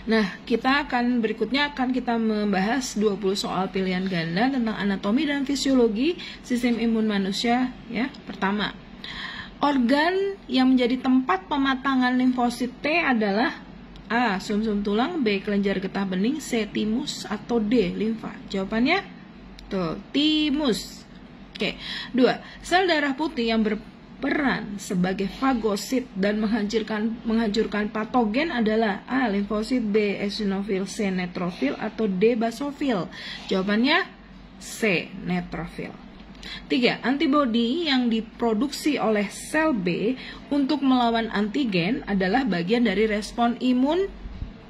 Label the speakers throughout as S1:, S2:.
S1: Nah, berikutnya akan kita membahas 20 soal pilihan ganda tentang anatomi dan fisiologi sistem imun manusia ya. Pertama, organ yang menjadi tempat pematangan limfosit T adalah A. Sumsum tulang, B. Kelenjar getah bening, C. Timus, atau D. Limfa. Jawabannya tuh, timus. Oke. 2. Sel darah putih yang berperan sebagai fagosit dan menghancurkan patogen adalah A. Limfosit, B. eosinofil, C. neutrofil, atau D. basofil. Jawabannya C. Neutrofil. 3. Antibodi yang diproduksi oleh sel B untuk melawan antigen adalah bagian dari respon imun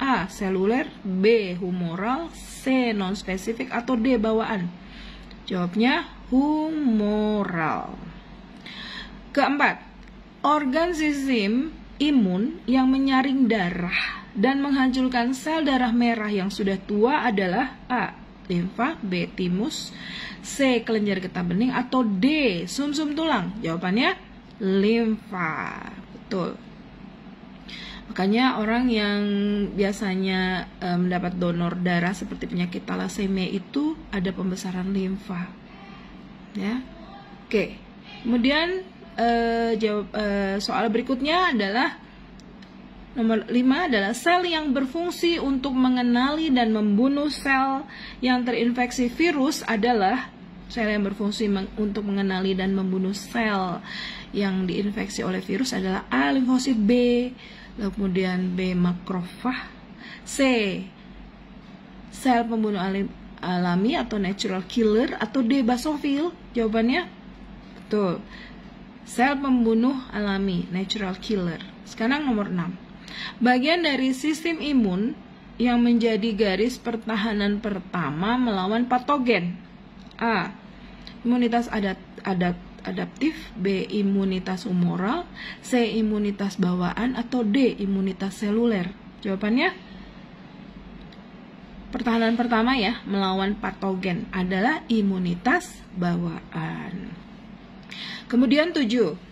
S1: A. Seluler, B. humoral, C. non-spesifik, atau D. bawaan. Jawabnya humoral. Keempat, organ sistem imun yang menyaring darah dan menghancurkan sel darah merah yang sudah tua adalah A. limfa, B. timus, C. kelenjar getah bening, atau D. sumsum tulang. Jawabannya limfa. Betul. Makanya orang yang biasanya mendapat donor darah seperti penyakit thalassemia itu ada pembesaran limfa. Ya. Oke. Kemudian soal berikutnya adalah nomor 5 adalah sel yang berfungsi untuk mengenali dan membunuh sel yang terinfeksi virus adalah sel yang berfungsi untuk mengenali dan membunuh sel yang diinfeksi oleh virus adalah A. limfosit, B. kemudian B. makrofag, C. sel pembunuh alami atau natural killer, atau D. basofil. Jawabannya betul, sel pembunuh alami, natural killer. Sekarang nomor 6. Bagian dari sistem imun yang menjadi garis pertahanan pertama melawan patogen. A. Imunitas adaptif, B. imunitas humoral, C. imunitas bawaan, atau D. imunitas seluler. Jawabannya pertahanan pertama ya melawan patogen adalah imunitas bawaan. Kemudian 7.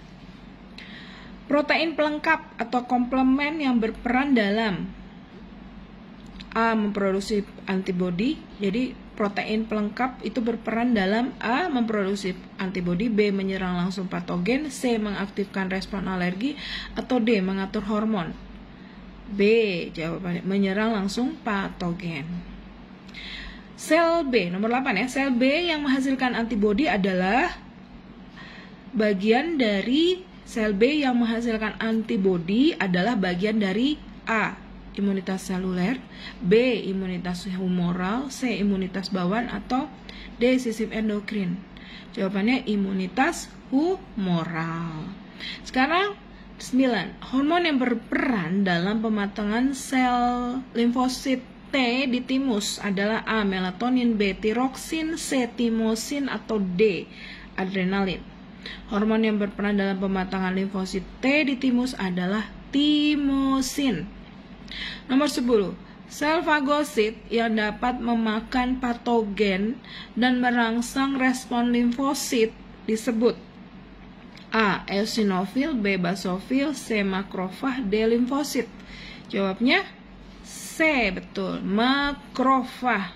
S1: Protein pelengkap atau komplemen yang berperan dalam A. memproduksi antibodi. Jadi protein pelengkap itu berperan dalam A. memproduksi antibodi, B. menyerang langsung patogen, C. mengaktifkan respon alergi, atau D. mengatur hormon. B. Jawabannya menyerang langsung patogen. Sel B, nomor 8 ya. Sel B yang menghasilkan antibodi adalah bagian dari sel B yang menghasilkan antibodi adalah bagian dari A. imunitas seluler, B. imunitas humoral, C. imunitas bawaan, atau D. sistem endokrin. Jawabannya imunitas humoral. Sekarang 9. Hormon yang berperan dalam pematangan sel limfosit T di timus adalah A. melatonin, B. tiroksin, C. timosin, atau D. adrenalin. Hormon yang berperan dalam pematangan limfosit T di timus adalah timosin. Nomor 10. Sel fagosit yang dapat memakan patogen dan merangsang respon limfosit disebut A. eosinofil, B. basofil, C. makrofag, D. limfosit. Jawabnya C. Betul, makrofag.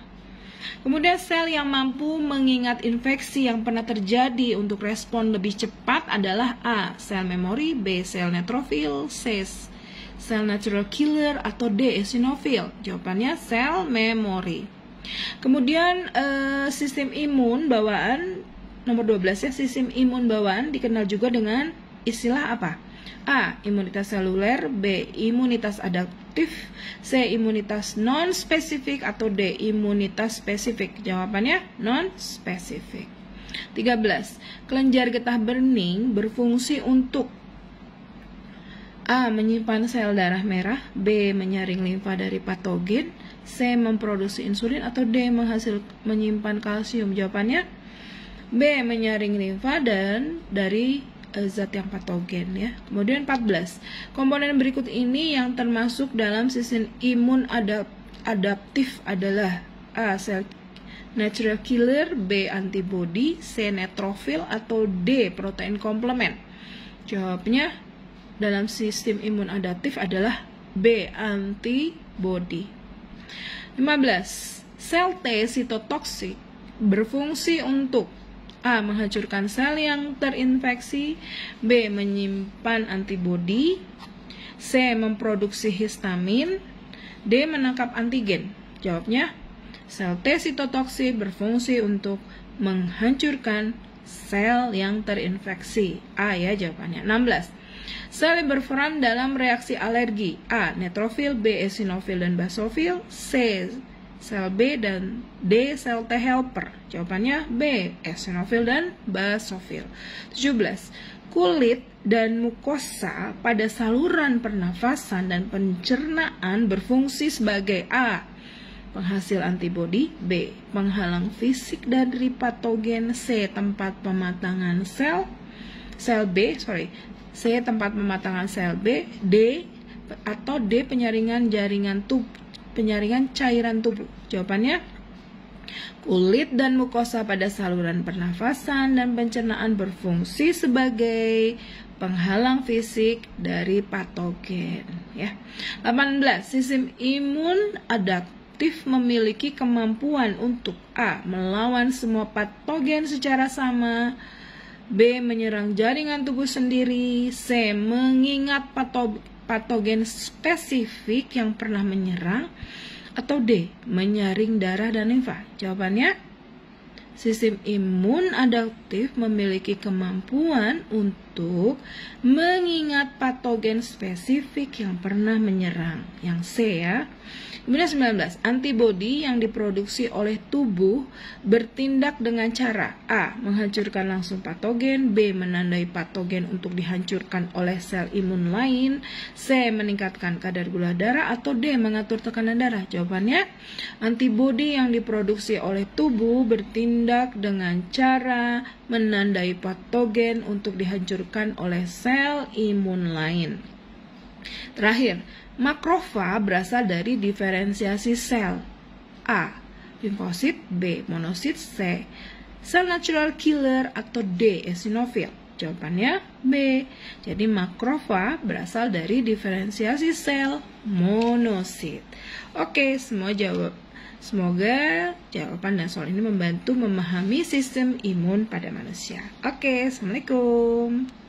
S1: Kemudian sel yang mampu mengingat infeksi yang pernah terjadi untuk respon lebih cepat adalah A. sel memori, B. sel neutrofil, C. sel natural killer, atau D. eosinofil. Jawabannya sel memori. Kemudian sistem imun bawaan nomor 12 ya. Sistem imun bawaan dikenal juga dengan istilah apa? A. imunitas seluler, B. imunitas adaptif, C. imunitas non-spesifik, atau D. imunitas spesifik. Jawabannya non-spesifik. 13. Kelenjar getah bening berfungsi untuk A. menyimpan sel darah merah, B. menyaring limfa dari patogen, C. memproduksi insulin, atau D. menyimpan kalsium. Jawabannya B. menyaring limfa dan dari zat yang patogen ya. Kemudian 14. Komponen berikut ini yang termasuk dalam sistem imun adaptif adalah A. sel natural killer, B. antibody, C. neutrofil, atau D. protein komplement. Jawabnya dalam sistem imun adaptif adalah B. antibody. 15. Sel T sitotoksik berfungsi untuk A. Menghancurkan sel yang terinfeksi, B. Menyimpan antibodi, C. Memproduksi histamin, D. Menangkap antigen. Jawabnya, sel T sitotoksik berfungsi untuk menghancurkan sel yang terinfeksi. A ya jawabannya. 16. Sel yang berperan dalam reaksi alergi. A. Neutrofil, B. eosinofil dan basofil, C. Sel B dan D. Sel T helper. Jawabannya B. Eosinofil dan basofil. 17. Kulit dan mukosa pada saluran pernafasan dan pencernaan berfungsi sebagai A. Penghasil antibodi, B. Penghalang fisik dari patogen, C. Tempat pematangan C. Tempat pematangan sel B, D. Atau D. Penyaringan cairan tubuh. Jawabannya, kulit dan mukosa pada saluran pernafasan dan pencernaan berfungsi sebagai penghalang fisik dari patogen ya. 18. Sistem imun adaptif memiliki kemampuan untuk A. Melawan semua patogen secara sama, B. Menyerang jaringan tubuh sendiri, C. Mengingat patogen spesifik yang pernah menyerang, atau D. Menyaring darah dan limfa. Jawabannya, sistem imun adaptif memiliki kemampuan untuk mengingat patogen spesifik yang pernah menyerang. Yang C ya. Kemudian 19. Antibodi yang diproduksi oleh tubuh bertindak dengan cara A. Menghancurkan langsung patogen, B. Menandai patogen untuk dihancurkan oleh sel imun lain, C. Meningkatkan kadar gula darah, atau D. Mengatur tekanan darah. Jawabannya, antibodi yang diproduksi oleh tubuh bertindak dengan cara menandai patogen untuk dihancurkan oleh sel imun lain. Terakhir, makrofa berasal dari diferensiasi sel. A. Limfosit, B. Monosit, C. Sel natural killer, atau D. Eosinofil. Jawabannya B. Jadi makrofa berasal dari diferensiasi sel monosit. Oke, semoga jawaban dan soal ini membantu memahami sistem imun pada manusia. Oke, assalamualaikum.